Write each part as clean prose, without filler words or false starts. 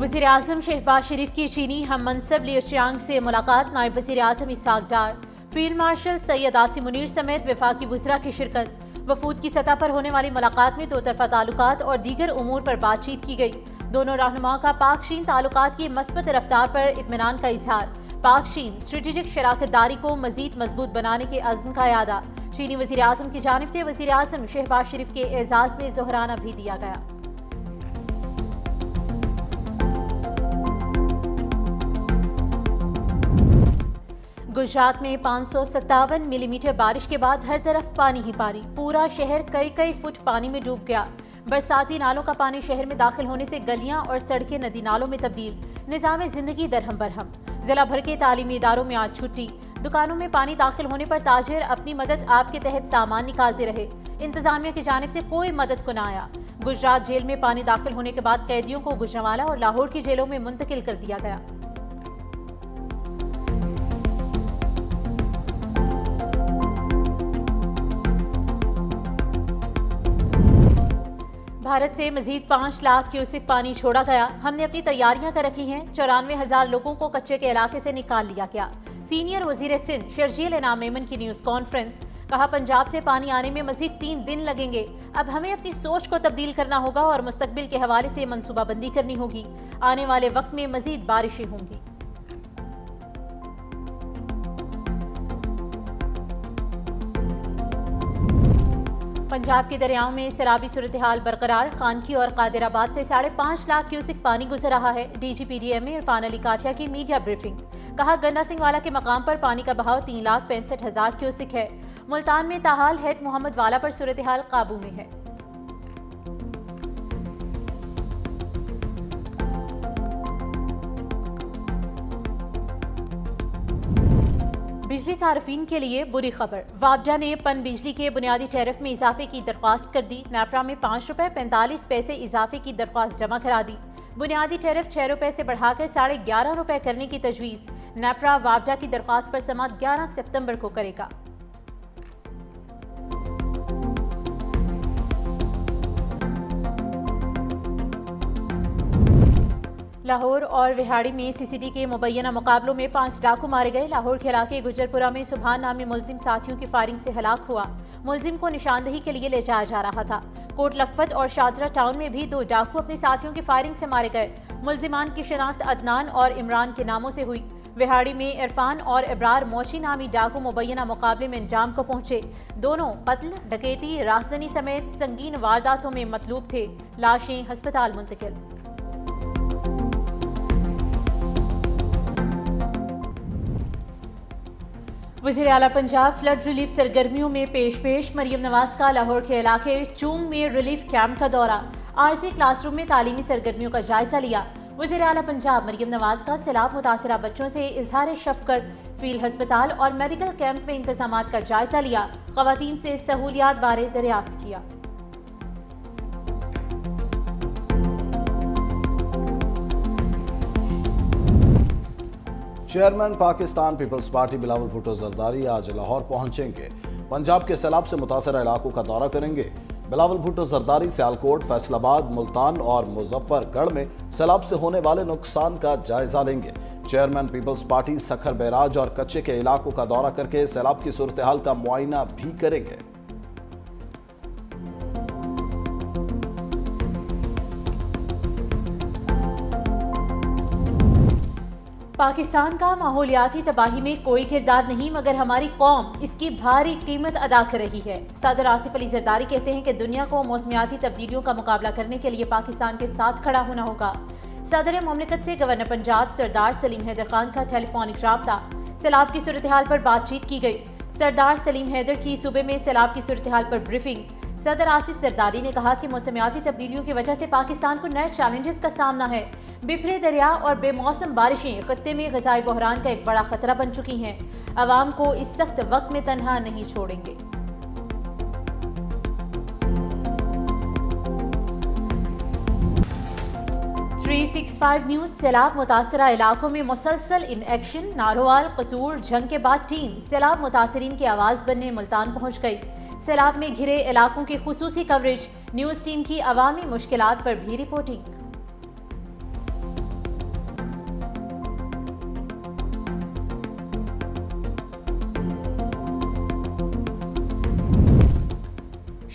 वज़ीर-ए-आज़म शहबाज शरीफ की चीनी हम मनसब लियो चियांग से मुलाकात। नायब वज़ीर-ए-आज़म इसहाक डार, फील्ड मार्शल सैयद आसिम मुनीर समेत वफाकी वज़रा की शिरकत। वफूद की सतह पर होने वाली मुलाकात में दो तरफा ताल्लुकात और दीगर उमूर पर बातचीत की गई। दोनों रहनुमाओं का पाक चीन ताल्लुकात की मस्बत रफ्तार पर इत्मीनान का इजहार। पाक चीन स्ट्रेटेजिक शराकतदारी को मजीद मजबूत बनाने के अज़्म का यादा। चीनी वज़ीर-ए-आज़म की जानिब से वज़ीर-ए-आज़म शहबाज शरीफ के एजाज़ में ज़ोहराना भी दिया गया। गुजरात में 557 मिलीमीटर बारिश के बाद हर तरफ पानी ही पानी। पूरा शहर कई फुट पानी में डूब गया। बरसाती नालों का पानी शहर में दाखिल होने से गलियां और सड़कें नदी नालों में तब्दील। निज़ाम जिंदगी दरहम बरहम। जिला भर के तालीमी इदारों में आज छुट्टी। दुकानों में पानी दाखिल होने पर ताजिर अपनी मदद आप के तहत सामान निकालते रहे। इंतजामिया की जानिब से कोई मदद को न आया। गुजरात जेल में पानी दाखिल होने के बाद कैदियों को गुजरांवाला और लाहौर की जेलों में मुंतकिल कर दिया गया। भारत से मजीद 5 लाख क्यूसेक पानी छोड़ा गया। हमने अपनी तैयारियां कर रखी हैं। 94,000 लोगों को कच्चे के इलाके से निकाल लिया गया। सीनियर वजीर सिंध शर्जील इनाम मेमन की न्यूज़ कॉन्फ्रेंस। कहा, पंजाब से पानी आने में मजीद 3 दिन लगेंगे। अब हमें अपनी सोच को तब्दील करना होगा और मुस्तकबिल के हवाले से मनसूबाबंदी करनी होगी। आने वाले वक्त में मजीद बारिशें होंगी। पंजाब के दरियाओं में सैलाबी सूरत हाल बरकरार। खानकी और कादिराबाद से 5.5 लाख क्यूसेक पानी गुजर रहा है। DGPDMA इरफान अली काठिया की मीडिया ब्रीफिंग। कहा, गन्ना सिंह वाला के मकाम पर पानी का बहाव 3,65,000 क्यूसेक है। मुल्तान में ताहाल हेड मोहम्मद वाला पर सूरत हाल काबू में है। बिजली सार्फिन के लिए बुरी खबर। वापडा ने पन बिजली के बुनियादी टैरिफ में इजाफे की दरख्वास्त कर दी। नेपरा में 5 रुपये 45 पैसे इजाफे की दरख्वास्त जमा करा दी। बुनियादी टैरिफ 6 रुपये से बढ़ाकर 11.5 रुपये करने की तजवीज़। नेपरा वापडा की दरख्वास्त पर समाअत 11 सितंबर को करेगा। लाहौर और विहाड़ी में CCD के मुबैना मुकाबलों में 5 डाकू मारे गए। लाहौर के इलाके गुजरपुरा में सुभान नामी मुलजिम साथियों की फायरिंग से हलाक हुआ। मुलजिम को निशानदही के लिए ले जाया जा रहा था। कोट लखपत और शादरा टाउन में भी 2 डाकू अपने साथियों की फायरिंग से मारे गए। मुलजिमान की शिनाख्त अदनान और इमरान के नामों से हुई। विहाड़ी में इरफान और इब्रार मोशी नामी डाकू मुबैना मुकाबले में अंजाम को पहुंचे। दोनों कत्ल, डकैती, राजधानी समेत संगीन वारदातों में मतलूब थे। लाशें हस्पताल मुंतकिल। वज़ीर आला पंजाब फ्लड रिलीफ सरगर्मियों में पेश। मरियम नवाज का लाहौर के इलाके चूंग में रिलीफ कैंप का दौरा। RC क्लासरूम में तालीमी सरगर्मियों का जायजा लिया। वज़ीर आला पंजाब मरियम नवाज का सैलाब मुतासरा बच्चों से इजहार शफकत। फील्ड हस्पताल और मेडिकल कैंप में इंतजामात का जायजा लिया। ख़वातीन से सहूलियात बारे दरियाफ्त किया। चेयरमैन पाकिस्तान पीपल्स पार्टी बिलावल भुट्टो जरदारी आज लाहौर पहुंचेंगे। पंजाब के सैलाब से मुतासरा इलाकों का दौरा करेंगे। बिलावल भुट्टो जरदारी सियालकोट, फैसलाबाद, मुल्तान और मुजफ्फरगढ़ में सैलाब से होने वाले नुकसान का जायजा लेंगे। चेयरमैन पीपल्स पार्टी सखर बैराज और कच्चे के इलाकों का दौरा करके सैलाब की सूरत हाल का मुआयना भी करेंगे। पाकिस्तान का माहौलियाती तबाही में कोई किरदार नहीं, मगर हमारी कौम इसकी भारी कीमत अदा कर रही है। सदर आसिफ अली जरदारी कहते हैं कि दुनिया को मौसमियाती तब्दीलियों का मुकाबला करने के लिए पाकिस्तान के साथ खड़ा होना होगा। सदर मुमलिकत से गवर्नर पंजाब सरदार सलीम हैदर खान का टेलीफोनिक राब्ता। सैलाब की सूरत हाल पर बातचीत की गई। सरदार सलीम हैदर की सूबे में सैलाब की सूरत हाल पर ब्रीफिंग। सदर आसिफ जरदारी ने कहा कि मौसमियाती तब्दीलियों की वजह से पाकिस्तान को नए चैलेंजेस का सामना है। बिफरे दरिया और बेमौसम बारिशें खत्ते में ग़ज़ाई बहरान का एक बड़ा खतरा बन चुकी हैं। अवाम को इस सख्त वक्त में तन्हा नहीं छोड़ेंगे। न्यूज़। सैलाब मुतासरा इलाकों में मुसलसल इन एक्शन। नारोवाल, कसूर, जंग के बाद टीम सैलाब मुतासरीन की आवाज़ बनने मुल्तान पहुँच गई। सैलाब में घिरे इलाकों की खुसूसी कवरेज। न्यूज़ टीम की अवामी मुश्किलात पर भी रिपोर्टिंग।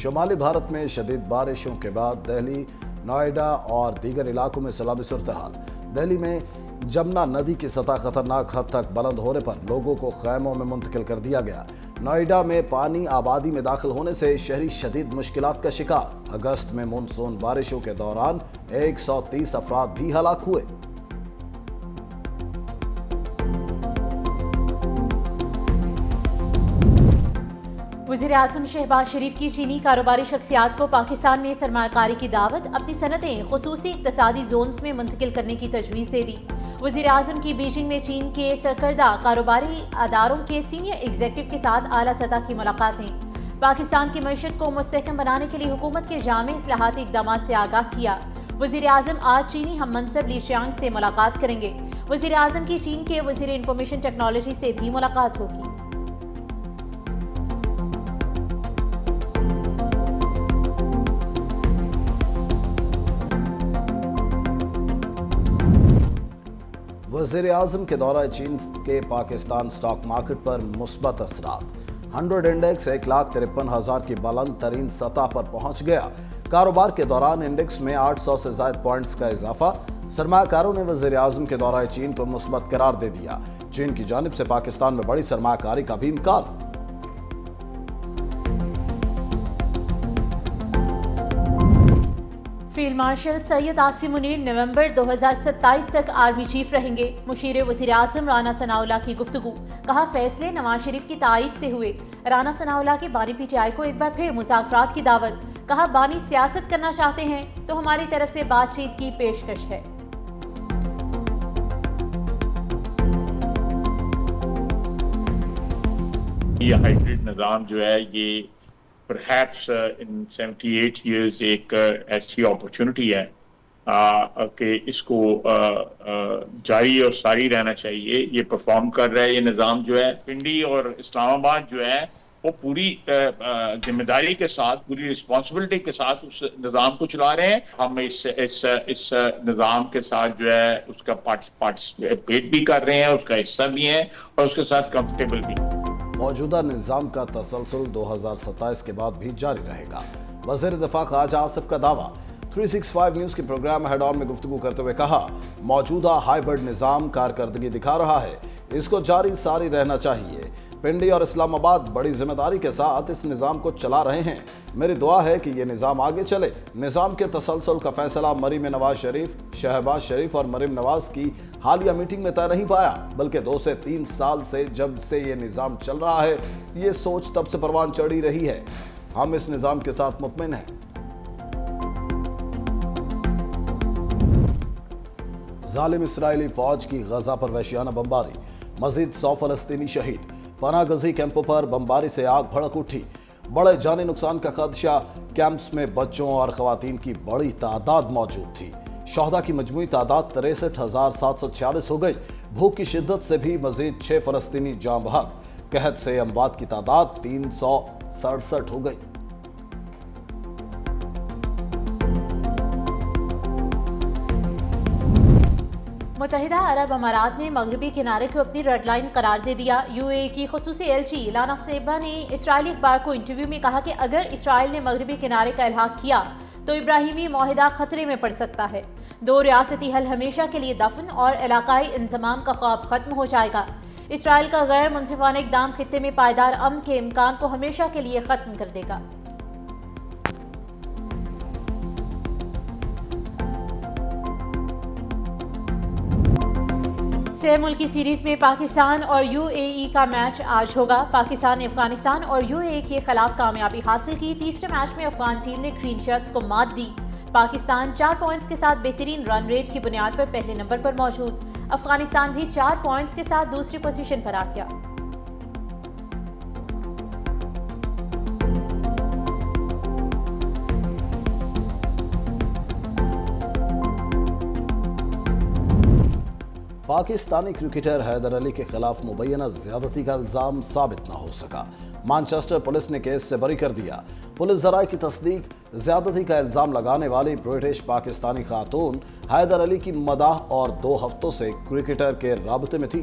शुमाली भारत में शदीद बारिशों के बाद दिल्ली, नोएडा और दीगर इलाकों में सैलाबी सूरत-ए-हाल। दिल्ली में जमुना नदी की सतह खतरनाक हद तक बुलंद होने पर लोगों को खैमों में मुंतकिल कर दिया गया। नोएडा में पानी आबादी में दाखिल होने से शहरी शदीद मुश्किलात का शिकार। अगस्त में मानसून बारिशों के दौरान 130 अफराद भी हलाक हुए। वज़ीर-ए-आज़म शहबाज शरीफ की चीनी कारोबारी शख्सियात को पाकिस्तान में सरमायाकारी की दावत, अपनी सनतें खुसूसी इक़्तिसादी जोन्स में मुंतकिल करने की तजवीज़ दे दी। वज़ीर-ए-आज़म की बीजिंग में चीन के सरकर्दा कारोबारी अदारों के सीनियर एग्जीक्यूटिव के साथ आला सतह की मुलाकातें। पाकिस्तान की मईशत को मुस्तहकम बनाने के लिए हुकूमत के जामे इस्लाहाती इक़दामात से आगाह किया। वज़ीर-ए-आज़म आज चीनी हम मनसब ली शियांग से मुलाकात करेंगे। वज़ीर-ए-आज़म की चीन के वज़ीर इंफॉर्मेशन टेक्नोलॉजी से भी मुलाकात होगी। वज़ीर-ए-आज़म के दौरा चीन के पाकिस्तान स्टॉक मार्केट पर मुस्बत असरात। 100 इंडेक्स 1,53,000 की बुलंद तरीन सतह पर पहुंच गया। कारोबार के दौरान इंडेक्स में 800 से ज़ायद पॉइंट्स का इजाफा। सरमायाकारों ने वज़ीर-ए-आज़म के दौरा चीन को मुस्बत करार दे दिया। चीन की जानिब से पाकिस्तान में बड़ी सरमायाकारी का भी इम्कान। फील्ड मार्शल सैयद आसिम मुनीर नवंबर 2027 तक आर्मी चीफ रहेंगे। मुशीर वज़ीर-ए-आज़म राना सनाउल्लाह की गुफ्तगू, कहा फैसले नवाज शरीफ की तायीद से हुए। राना सनाउल्लाह की बानी पीटीआई को एक बार फिर मुज़ाकरात की दावत, कहा बानी सियासत करना चाहते हैं तो हमारी तरफ से बातचीत की पेशकश है। ये हाइब्रिड निज़ाम जो है ये perhaps in 78 years एक ऐसी अपॉर्चुनिटी है कि इसको जारी और सारी रहना चाहिए। ये परफॉर्म कर रहा है ये निज़ाम जो है। पिंडी और इस्लामाबाद जो है वो पूरी जिम्मेदारी के साथ, पूरी रिस्पॉन्सिबिलिटी के साथ उस निज़ाम को चला रहे हैं। हम इस निज़ाम के साथ जो है उसका पार्टिसिपेट भी कर रहे हैं, उसका हिस्सा भी है और उसके साथ कंफर्टेबल भी। मौजूदा निज़ाम का तसलसल 2027 के बाद भी जारी रहेगा। वज़ीर दिफा ख़ाजा आसिफ का दावा। 365 न्यूज़ के प्रोग्राम हेड ऑन में गुफ्तगू करते हुए कहा, मौजूदा हाइब्रिड निज़ाम कारकर्दगी दिखा रहा है, इसको जारी सारी रहना चाहिए। पिंडी और इस्लामाबाद बड़ी जिम्मेदारी के साथ इस निज़ाम को चला रहे हैं। मेरी दुआ है कि ये निज़ाम आगे चले। निज़ाम के तसलसल का फैसला मरीम नवाज शरीफ, शहबाज शरीफ और मरीम नवाज की हालिया मीटिंग में तय नहीं पाया, बल्कि 2 से 3 साल से जब से ये निज़ाम चल रहा है, ये सोच तब से परवान चढ़ी रही है। हम इस निज़ाम के साथ मुतमिन हैं। जालिम इसराइली फौज की गजा पर वहशियाना बमबारी, मजीद 100 फलस्तीनी शहीद। पनागजी कैंपों पर बमबारी से आग भड़क उठी। बड़े जानी नुकसान का खदशा। कैंप्स में बच्चों और खवातीन की बड़ी तादाद मौजूद थी। शहदा की मजमूई तादाद 63,746 हो गई। भूख की शिद्दत से भी मजीद 6 फलस्तीनी जाँ बहक। कहत से अमवात की तादाद 367 हो गई। मुत्तहिदा अरब अमारात ने मगरबी किनारे को अपनी रेड लाइन करार दे दिया। यूएई की खुसूसी एलची लाना सेबा ने इसराइली अखबार को इंटरव्यू में कहा कि अगर इसराइल ने मगरबी किनारे का इल्हाक किया तो इब्राहिमी मुआहिदा खतरे में पड़ सकता है। 2 रियासती हल हमेशा के लिए दफन और इलाकाई इंजमाम का ख्वाब खत्म हो जाएगा। इसराइल का गैर मुनसिफाना इक़दाम खित्ते में पायदार अमन के इम्कान को हमेशा के लिए खत्म कर देगा। छह मुल्की सीरीज में पाकिस्तान और यूएई का मैच आज होगा। पाकिस्तान ने अफगानिस्तान और यूएई के खिलाफ कामयाबी हासिल की। तीसरे मैच में अफगान टीम ने ग्रीन शर्ट्स को मात दी। पाकिस्तान 4 पॉइंट्स के साथ बेहतरीन रन रेट की बुनियाद पर पहले नंबर पर मौजूद। अफगानिस्तान भी 4 पॉइंट्स के साथ दूसरी पोजीशन पर आ गया। पाकिस्तानी क्रिकेटर हैदर अली के खिलाफ मुबैना ज्यादती का इल्जाम साबित न हो सका। मैनचेस्टर पुलिस ने केस से बरी कर दिया। पुलिस जराये की तस्दीक, ज्यादती का इल्जाम लगाने वाली ब्रिटिश पाकिस्तानी खातून हैदर अली की मदाह और 2 हफ्तों से क्रिकेटर के राबते में थी।